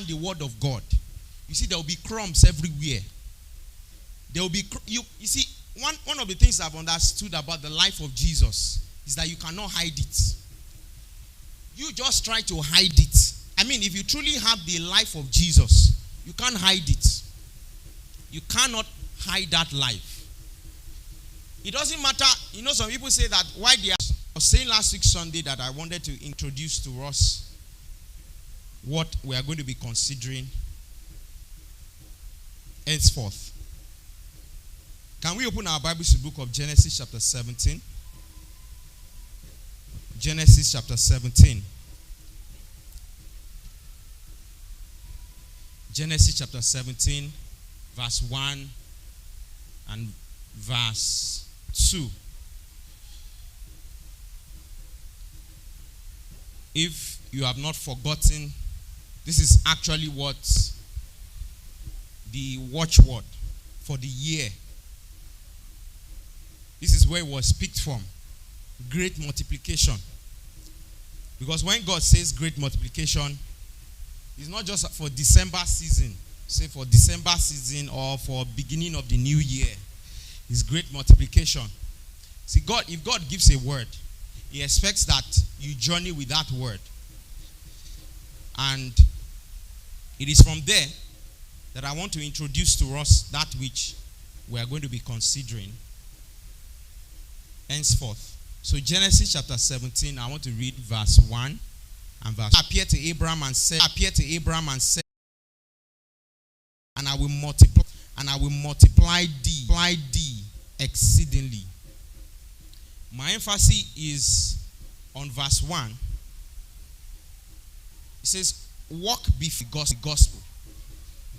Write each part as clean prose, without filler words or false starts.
the word of God, you see there will be crumbs everywhere. There will be you see one of the things I've understood about the life of Jesus is that you cannot hide it. You just try to hide it. I mean, if you truly have the life of Jesus, you can't hide it. You cannot hide that life. It doesn't matter. You know, some people say that why they are. I was saying last week Sunday that I wanted to introduce to us what we are going to be considering henceforth. Can we open our Bibles to the book of Genesis chapter 17? Genesis chapter 17. Genesis chapter 17, verse 1 and verse 2. If you have not forgotten, this is actually what the watchword for the year. This is where it was picked from. Great multiplication. Because when God says great multiplication, it's not just for December season. Say for December season or for beginning of the new year. It's great multiplication. See, God, if God gives a word, He expects that you journey with that word. And it is from there that I want to introduce to us that which we are going to be considering henceforth. So Genesis chapter 17, I want to read verse 1 and verse 2. Appear to Abraham and said, and I will multiply thee exceedingly. My emphasis is on verse 1. It says, walk before the gospel,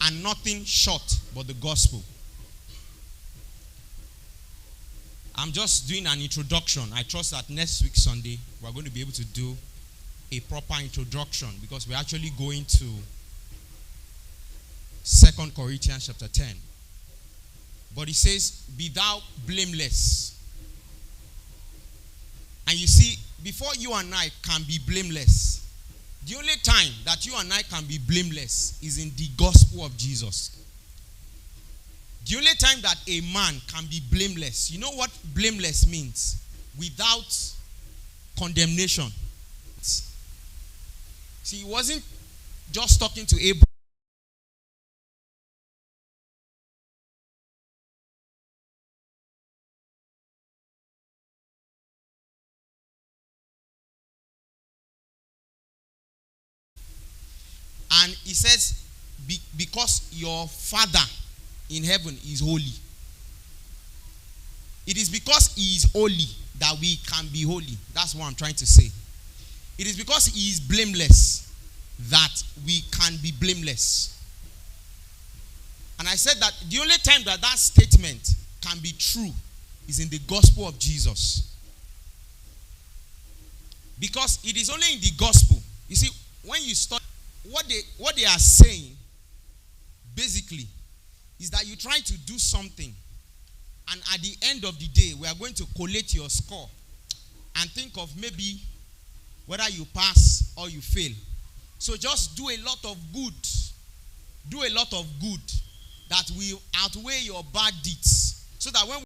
and nothing short but the gospel. I'm just doing an introduction. I trust that next week Sunday we're going to be able to do a proper introduction, because we're actually going to 2 Corinthians chapter 10. But it says, be thou blameless. And you see, before you and I can be blameless, the only time that you and I can be blameless is in the gospel of Jesus. The only time that a man can be blameless, you know what blameless means? Without condemnation. See, he wasn't just talking to Abraham. And he says, because your Father in heaven is holy. It is because he is holy that we can be holy. That's what I'm trying to say. It is because he is blameless that we can be blameless. And I said that the only time that that statement can be true is in the gospel of Jesus. Because it is only in the gospel. You see, when you study what they are saying, basically, is that you try to do something, and at the end of the day, we are going to collate your score and think of maybe whether you pass or you fail. So just do a lot of good. Do a lot of good that will outweigh your bad deeds, so that when